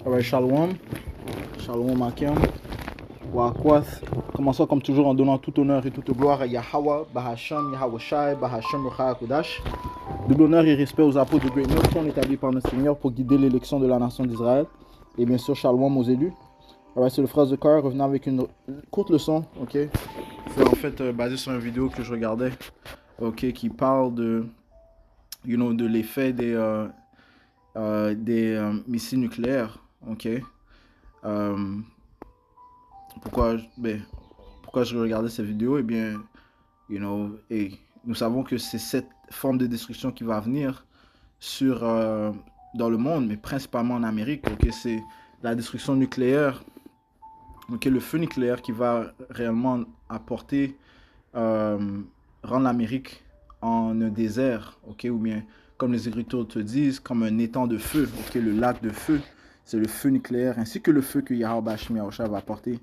Alright, Shalom. Shalom Akem. Wa'akwaz. Commençons comme toujours en donnant tout honneur et toute gloire à Yahweh, Bahasham, Yahweh Shai, Bahasham Rucha Kodash. Double honneur et respect aux apôtres de Great Millstone établis par notre Seigneur pour guider l'élection de la nation d'Israël. Et bien sûr, Shalom aux élus. Alright, c'est le frère de cœur revenant avec une courte leçon, ok. C'est en fait basé sur une vidéo que je regardais, ok, qui parle de, de l'effet des missiles nucléaires, ok. Pourquoi je regardais cette vidéo? Eh bien, et nous savons que c'est cette forme de destruction qui va venir dans le monde, mais principalement en Amérique. Ok, c'est la destruction nucléaire, ok, le feu nucléaire qui va réellement apporter, rendre l'Amérique en un désert, ok, ou bien, comme les Écritures te disent, comme un étang de feu, ok, le lac de feu. C'est le feu nucléaire, ainsi que le feu que Yahweh Shemi Yahushua va apporter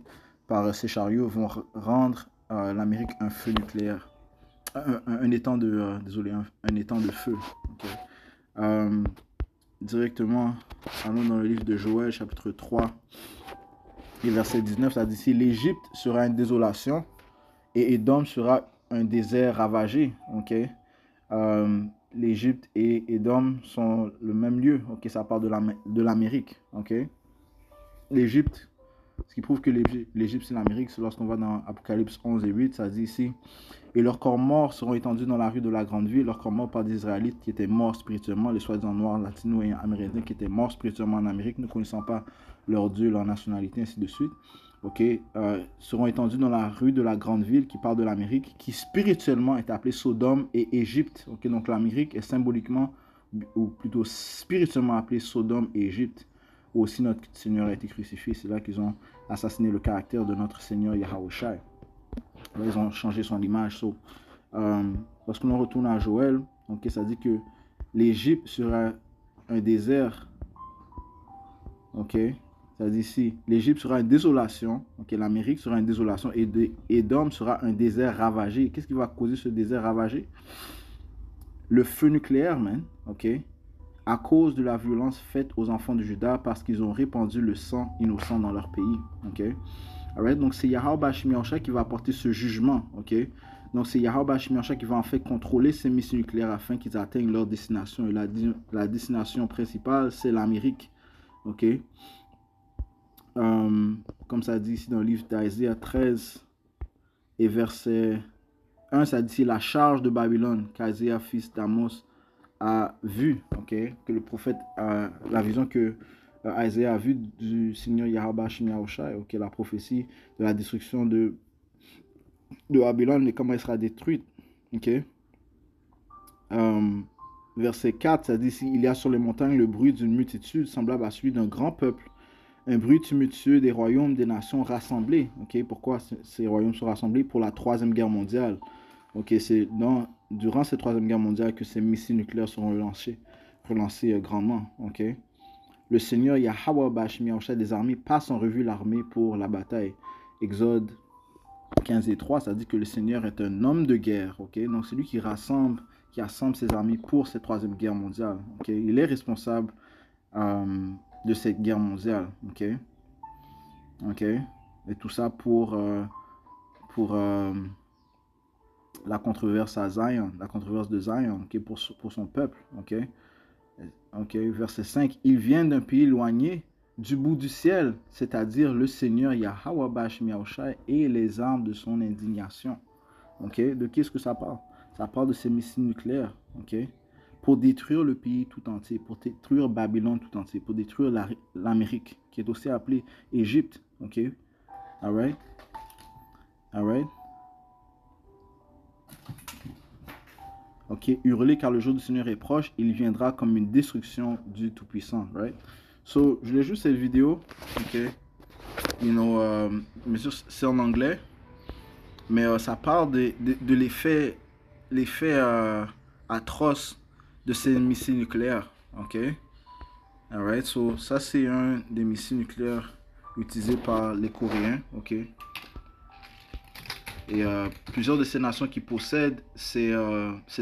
par ces chariots vont rendre l'Amérique un feu nucléaire. Un étang de, un étang de feu. Okay. Directement, allons dans le livre de Joël, chapitre 3, et verset 19, ça dit ici, l'Égypte sera une désolation, et Édom sera un désert ravagé. Okay. L'Égypte et Édom sont le même lieu. Ok, ça parle de l'Amérique. Ok, l'Égypte, ce qui prouve que l'Égypte c'est l'Amérique, c'est lorsqu'on va dans Apocalypse 11 et 8, ça dit ici, et leurs corps morts seront étendus dans la rue de la grande ville, leurs corps morts par des Israélites qui étaient morts spirituellement, les soi-disant noirs, latinos et amérindiens qui étaient morts spirituellement en Amérique, ne connaissant pas leur Dieu, leur nationalité, ainsi de suite. Ok, seront étendus dans la rue de la grande ville qui parle de l'Amérique, qui spirituellement est appelée Sodome et Égypte. Ok, donc l'Amérique est symboliquement, ou plutôt spirituellement appelée Sodome et Égypte, où aussi notre Seigneur a été crucifié. C'est là qu'ils ont assassiné le caractère de notre Seigneur Yahweh Shai. Ils ont changé son image. Lorsque l'on retourne à Joël, okay, ça dit que l'Égypte sera un désert. Ok, ça dit ici, l'Égypte sera une désolation, okay, l'Amérique sera une désolation, et Édom sera un désert ravagé. Qu'est-ce qui va causer ce désert ravagé? Le feu nucléaire, man, ok, à cause de la violence faite aux enfants de Juda parce qu'ils ont répandu le sang innocent dans leur pays. Ok, alright, donc c'est Yahweh Shemi Yahushua qui va apporter ce jugement. Ok, donc c'est Yahweh Shemi Yahushua qui va en fait contrôler ces missiles nucléaires afin qu'ils atteignent leur destination. Et la destination principale, c'est l'Amérique. Ok, comme ça dit ici dans le livre d'Isaiah 13 et verset 1, ça dit la charge de Babylone qu'Isaiah fils d'Amos a vu, okay, que le prophète la vision que Isaiah a vue du Seigneur Yahweh Shemi Yahushua, okay, la prophétie de la destruction de Babylone et comment elle sera détruite. Okay. Verset 4, ça dit ici, il y a sur les montagnes le bruit d'une multitude semblable à celui d'un grand peuple, un bruit tumultueux des royaumes des nations rassemblés. Okay. Pourquoi ces royaumes sont rassemblés? Pour la troisième guerre mondiale. Okay. C'est durant cette troisième guerre mondiale que ces missiles nucléaires seront relancés grandement. Okay. Le Seigneur Yahweh Shemi Yahushua des armées passe en revue l'armée pour la bataille. Exode 15 et 3, ça dit que le Seigneur est un homme de guerre. Okay. Donc c'est lui qui assemble ses armées pour cette troisième guerre mondiale. Okay. Il est responsable de cette guerre mondiale. Okay. Okay. Et tout ça pour la controverse à Zion, la controverse de Zion, okay, pour son peuple. Okay. Okay. Verset 5, il vient d'un pays éloigné du bout du ciel, c'est-à-dire le Seigneur Yahweh Shemi Yahushua et les armes de son indignation. Okay. De qui est-ce que ça parle? Ça parle de ces missiles nucléaires. Okay. Pour détruire le pays tout entier, pour détruire Babylone tout entier, pour détruire l'Amérique, qui est aussi appelée Égypte. Okay. Alright. Alright. Ok, hurler car le jour du Seigneur est proche, il viendra comme une destruction du Tout-Puissant, right? So, je l'ai juste cette vidéo, ok, bien sûr c'est en anglais, mais ça parle de l'effet atroce de ces missiles nucléaires, ok? Alright, so ça c'est un des missiles nucléaires utilisés par les Coréens, ok? Et plusieurs de ces nations qui possèdent ces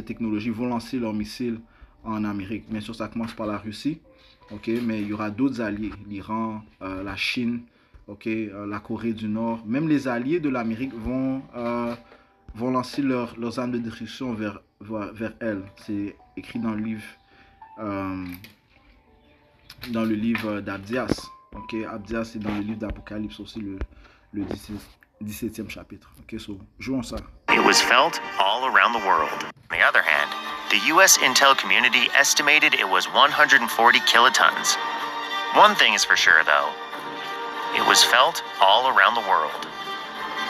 technologies vont lancer leurs missiles en Amérique. Bien sûr, ça commence par la Russie. ok, mais il y aura d'autres alliés, l'Iran, la Chine, ok, la Corée du Nord. Même les alliés de l'Amérique vont lancer leurs armes de destruction vers elle. C'est écrit euh, dans le livre d'Abdias. Ok, Abdias, c'est dans le livre d'Apocalypse aussi, le 17e chapitre. Ok, so, jouons ça. It was felt all around the world. On the other hand, the U.S. intel community estimated it was 140 kilotons. One thing is for sure, though. It was felt all around the world.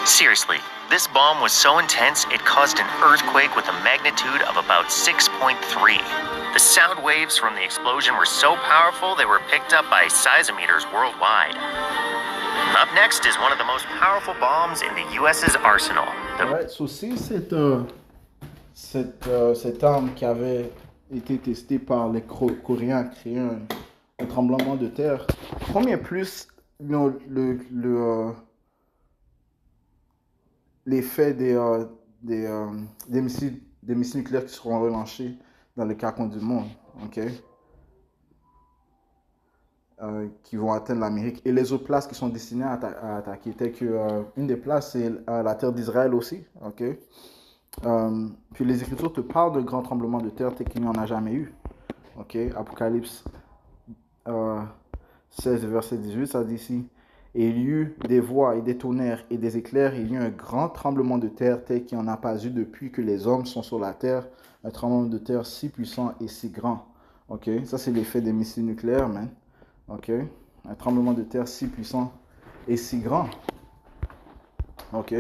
Seriously, this bomb was so intense it caused an earthquake with a magnitude of about 6.3. The sound waves from the explosion were so powerful they were picked up by seismometers worldwide. Up next is one of the most powerful bombs in the US's arsenal. Ouais, so si cette arme qui avait été testée par les Coréens a créé un tremblement de terre, combien plus l'effet des missiles nucléaires qui seront relancés dans les quatre coins du monde, ok? Qui vont atteindre l'Amérique et les autres places qui sont destinées à attaquer. Telles que une des places, c'est la terre d'Israël aussi, ok? Puis les Écritures te parlent de grands tremblements de terre tel qu'il n'y en a jamais eu, ok? Apocalypse 16, verset 18, ça dit ici: et il y eut des voix et des tonnerres et des éclairs, et il y eut un grand tremblement de terre tel qu'il n'y en a pas eu depuis que les hommes sont sur la terre, un tremblement de terre si puissant et si grand. Ok, ça c'est l'effet des missiles nucléaires, man. Ok, un tremblement de terre si puissant et si grand. Ok,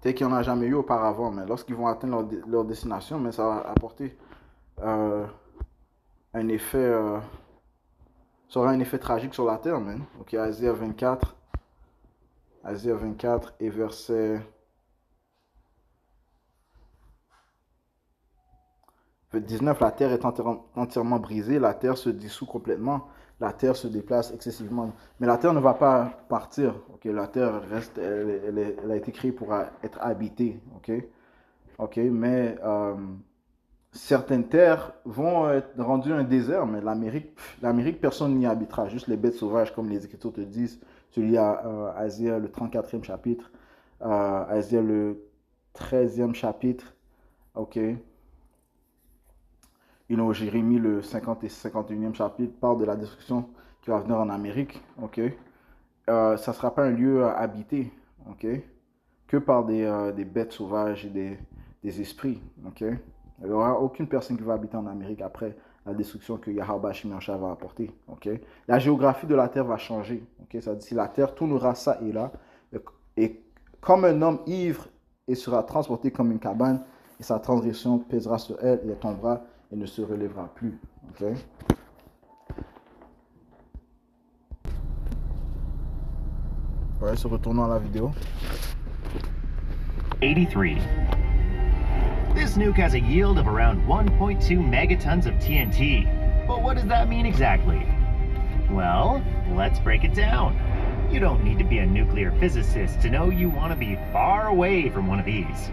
tel qu'il n'y en a jamais eu auparavant, mais lorsqu'ils vont atteindre leur destination, mais ça va apporter un effet... ça aura un effet tragique sur la terre, man. Ok, Isaïe 24 et verset 19, la terre est entièrement brisée, la terre se dissout complètement, la terre se déplace excessivement. Mais la terre ne va pas partir, ok, la terre reste, elle a été créée pour être habitée, ok, mais certaines terres vont être rendues un désert, mais l'Amérique, personne n'y habitera, juste les bêtes sauvages, comme les Écritures te disent. Tu lis à Isaïe le 34e chapitre, Isaïe le 13e chapitre, ok. Jérémie le 50 et 51e chapitre parle de la destruction qui va venir en Amérique, ok. Ça ne sera pas un lieu habité, ok, que par des bêtes sauvages et des esprits, ok. Il n'y aura aucune personne qui va habiter en Amérique après la destruction que Yahweh Shemiasha va apporter. Okay? La géographie de la terre va changer. Okay? Ça dit, la terre tournera ça et là. Et comme un homme ivre, il sera transporté comme une cabane. Et sa transgression pèsera sur elle et elle tombera et ne se relèvera plus. Okay? Ouais, se retournons à la vidéo. 83. This nuke has a yield of around 1.2 megatons of TNT. But what does that mean exactly? Well, let's break it down. You don't need to be a nuclear physicist to know you want to be far away from one of these.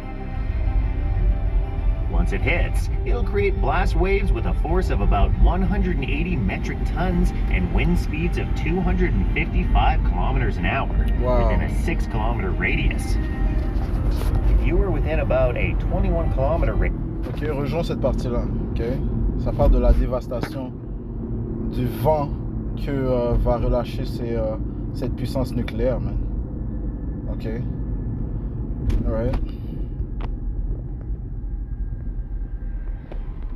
Once it hits, it'll create blast waves with a force of about 180 metric tons and wind speeds of 255 kilometers an hour within a 6-kilometer radius. You were within about a 21-kilometer radius. Ok, rejoins cette partie-là. Ok, ça parle de la dévastation du vent que va relâcher cette puissance nucléaire, man. Ok, alright.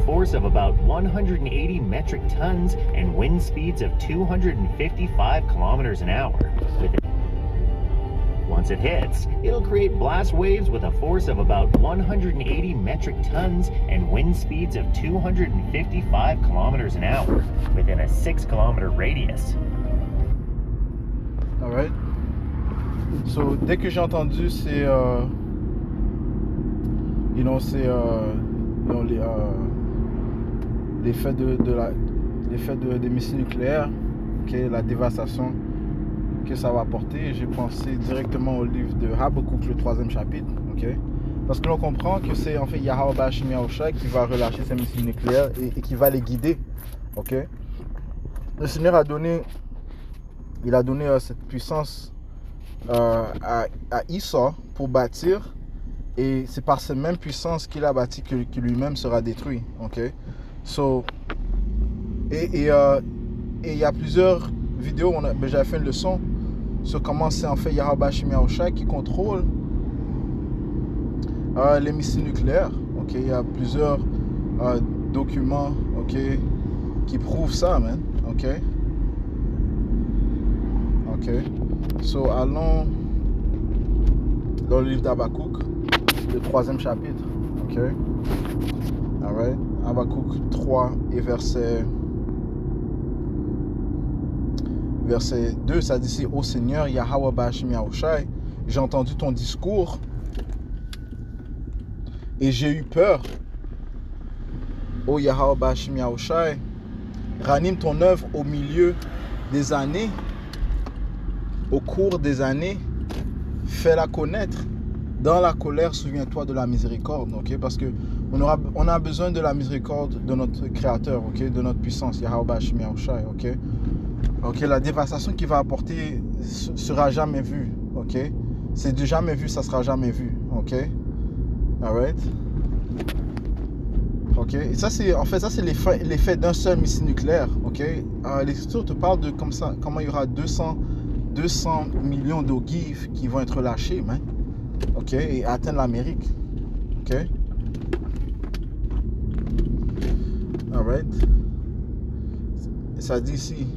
Force of about 180 metric tons and wind speeds of 255 kilometers an hour. Once it hits, it'll create blast waves with a force of about 180 metric tons and wind speeds of 255 kilometers an hour within a 6-kilometer radius. Alright. So, dès que j'ai entendu l'effet des missiles nucléaires, okay, la dévastation que ça va apporter, j'ai pensé directement au livre de Habakkuk, le 3e chapitre, ok? Parce que l'on comprend que c'est en fait Yahweh Shemiasha qui va relâcher ces missiles nucléaires et qui va les guider, ok? le Seigneur a donné cette puissance à Esau pour bâtir, et c'est par cette même puissance qu'il a bâti que lui-même sera détruit. Ok, so et il y a plusieurs vidéos où j'avais fait une leçon sur comment c'est en fait Yahweh Bashim Yahushai qui contrôle les missiles nucléaires. Ok, il y a plusieurs documents, ok, qui prouvent ça, man. Ok. Ok. So allons dans le livre d'Habakkuk, le 3e chapitre. Ok. Alright. Habakkuk 3 et verset 2, ça dit ici: Ô Seigneur, Yahweh Bashim Yahushai, j'ai entendu ton discours et j'ai eu peur. Ô Yahweh Bashim Yahushai, ranime ton œuvre au milieu des années, au cours des années, fais-la connaître. Dans la colère, souviens-toi de la miséricorde, ok? Parce que on a besoin de la miséricorde de notre Créateur, ok? De notre puissance, Yahweh Bashim Yahushai, ok? Ok, la dévastation qu'il va apporter sera jamais vue, ok? C'est du jamais vu, ça sera jamais vu, ok? Alright? Ok, et ça c'est l'effet d'un seul missile nucléaire, ok? L'Écriture te parle de comment il y aura 200 millions d'ogives qui vont être lâchés, man. Ok, et atteindre l'Amérique, ok? Alright? Ça dit ici,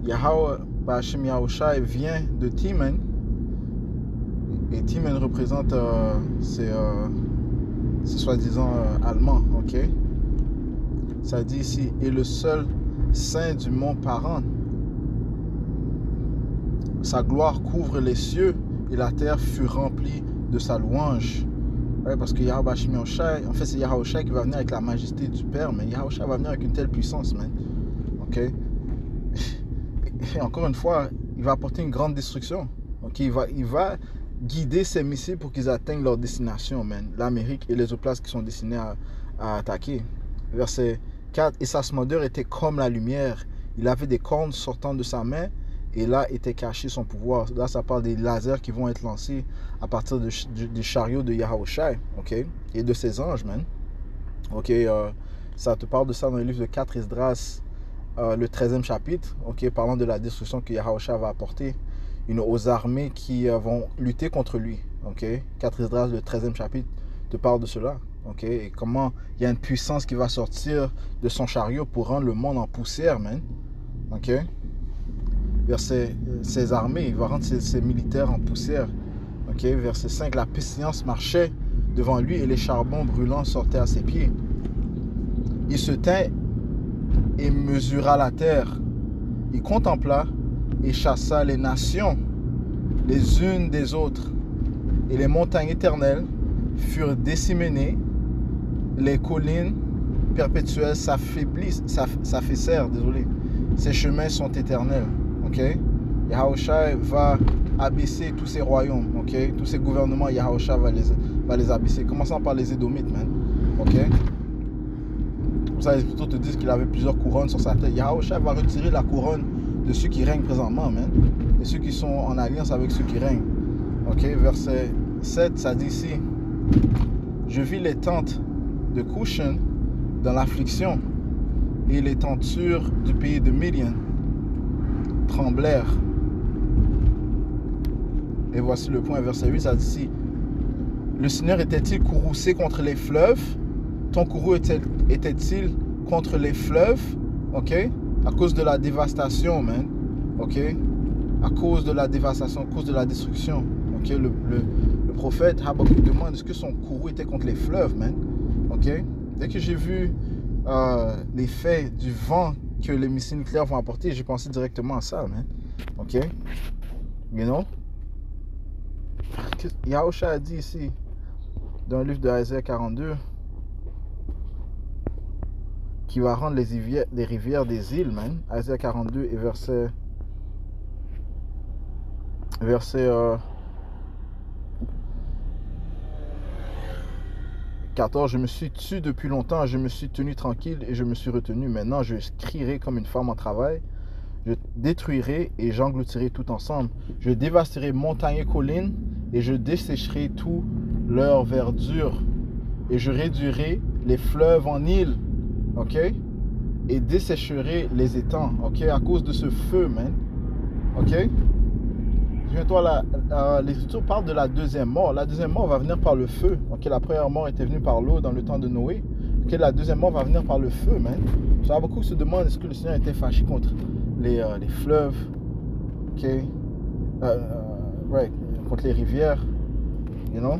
Yahweh Bashim Yahushai vient de Timan, et Timan représente c'est soi-disant allemand, ok? Ça dit ici, et le seul saint du mont Paran, sa gloire couvre les cieux et la terre fut remplie de sa louange. Ouais, parce que Yahweh Bashim Yahushai, en fait c'est Yahushai qui va venir avec la majesté du Père, mais Yahushai va venir avec une telle puissance, man. Ok? Et encore une fois, il va apporter une grande destruction. Ok? Il va guider ses missiles pour qu'ils atteignent leur destination, man. L'Amérique et les autres places qui sont destinées à attaquer. Verset 4. Et sa splendeur était comme la lumière. Il avait des cornes sortant de sa main. Et là était caché son pouvoir. Là, ça parle des lasers qui vont être lancés à partir des chariots de Yahushai, ok? Et de ses anges, man. Ok, ça te parle de ça dans le livre de 4 Esdras, le 13e chapitre, ok? Parlant de la destruction que Yahushai va apporter aux armées qui vont lutter contre lui, ok? 4 Esdras, le 13e chapitre, te parle de cela, ok? Et comment il y a une puissance qui va sortir de son chariot pour rendre le monde en poussière, man. Ok? Vers ses armées, il va rendre ses militaires en poussière. Ok, verset 5, la pestilence marchait devant lui et les charbons brûlants sortaient à ses pieds. Il se tint et mesura la terre. Il contempla et chassa les nations les unes des autres. Et les montagnes éternelles furent disséminées. Les collines perpétuelles s'affaissèrent, désolé. Ses chemins sont éternels. Ok, Yahushai va abaisser tous ces royaumes, ok, tous ces gouvernements, Yahushai va les abaisser, commençant par les Édomites, man, ok. Pour ça, les Écritures te disent qu'il avait plusieurs couronnes sur sa tête. Yahushai va retirer la couronne de ceux qui règnent présentement, man, et ceux qui sont en alliance avec ceux qui règnent, ok. Verset 7, ça dit ici, je vis les tentes de Cushan dans l'affliction, et les tentures du pays de Midian tremblèrent. Et voici le point, verset 8, ça dit ici, le Seigneur était-il courroucé contre les fleuves? Ton courroux était-il contre les fleuves? Ok? À cause de la dévastation, man. Ok? À cause de la dévastation, à cause de la destruction. Ok? Le prophète Habakkuk demande est-ce que son courroux était contre les fleuves, man? Ok? Dès que j'ai vu l'effet du vent que les missiles nucléaires vont apporter, j'ai pensé directement à ça, man. Ok? You know? Yahushai a dit ici, dans le livre de Isaïe 42, qu'il va rendre les rivières des îles, man. Isaïe 42 et verset 14, je me suis depuis longtemps, je me suis tenu tranquille et je me suis retenu. Maintenant, je crierai comme une femme en travail. Je détruirai et j'engloutirai tout ensemble. Je dévasterai montagnes et collines et je dessécherai tout leur verdure. Et je réduirai les fleuves en îles, ok? Et dessécherai les étangs, ok? À cause de ce feu, man, ok? Souviens-toi, l'Écriture parle de la deuxième mort. La deuxième mort va venir par le feu. Ok, la première mort était venue par l'eau dans le temps de Noé. Ok, la deuxième mort va venir par le feu, man. Il y a beaucoup qui se demandent est-ce que le Seigneur était fâché contre les fleuves, ok, right, contre les rivières, you know.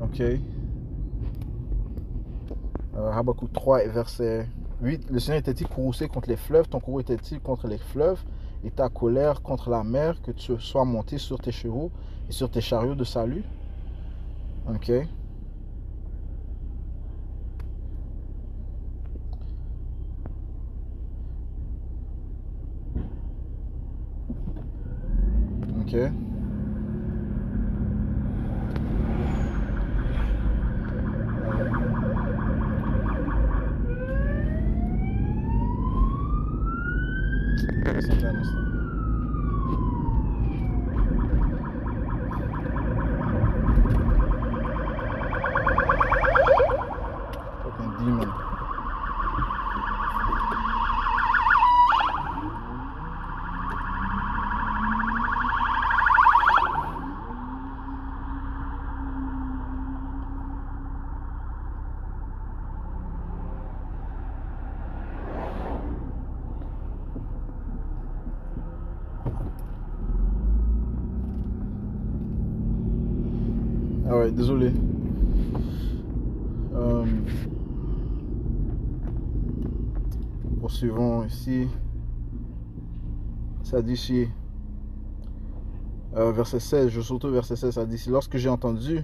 Ok. Habakkuk 3 et verset 8. Le Seigneur était-il courroucé contre les fleuves? Ton courroux était-il contre les fleuves? Et ta colère contre la mer, que tu sois monté sur tes chevaux et sur tes chariots de salut? Ok. Ok. Fucking demon. Ah ouais, désolé. Poursuivons ici. Ça dit ici, verset 16, je saute au verset 16, ça dit ici, lorsque j'ai entendu,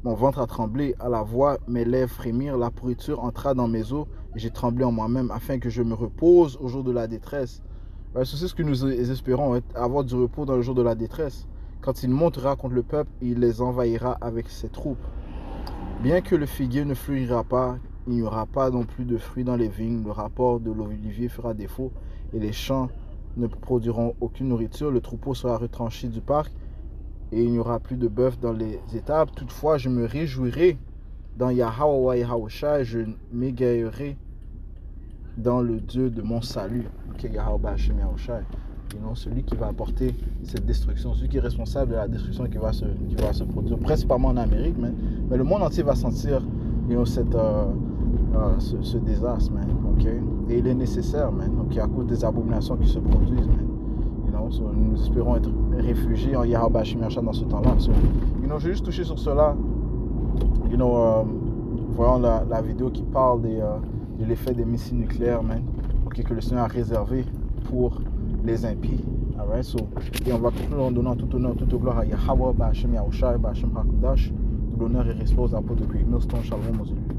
mon ventre a tremblé, à la voix, mes lèvres frémirent, la pourriture entra dans mes os, et j'ai tremblé en moi-même, afin que je me repose au jour de la détresse. Ouais, c'est ce que nous espérons, avoir du repos dans le jour de la détresse. Quand il montera contre le peuple, il les envahira avec ses troupes. Bien que le figuier ne fleurira pas, il n'y aura pas non plus de fruits dans les vignes, le rapport de l'olivier fera défaut, et les champs ne produiront aucune nourriture, le troupeau sera retranché du parc, et il n'y aura plus de bœuf dans les étables. Toutefois, je me réjouirai dans Yahweh Yahushua, je m'égayerai dans le Dieu de mon salut, qui est Yahweh Hashem Yahushua. Et non, celui qui va apporter cette destruction, celui qui est responsable de la destruction qui va se produire, principalement en Amérique, mais le monde entier va sentir ce désastre, man, ok? Et il est nécessaire, man, ok, à cause des abominations qui se produisent, man. So, nous espérons être réfugiés en Yahweh Hashem Yahushua dans ce temps-là. So, j'ai juste touché sur cela. Voyons la vidéo qui parle de l'effet des missiles nucléaires, man, okay, que le Seigneur a réservé pour les impies. Alright, so, et on va conclure en donnant tout honneur, toute gloire à Yahweh Hashem Yahushua, Hashem Hakudash. Tout l'honneur et respect aux apôtres de Great Millstone. Shalom aux élus.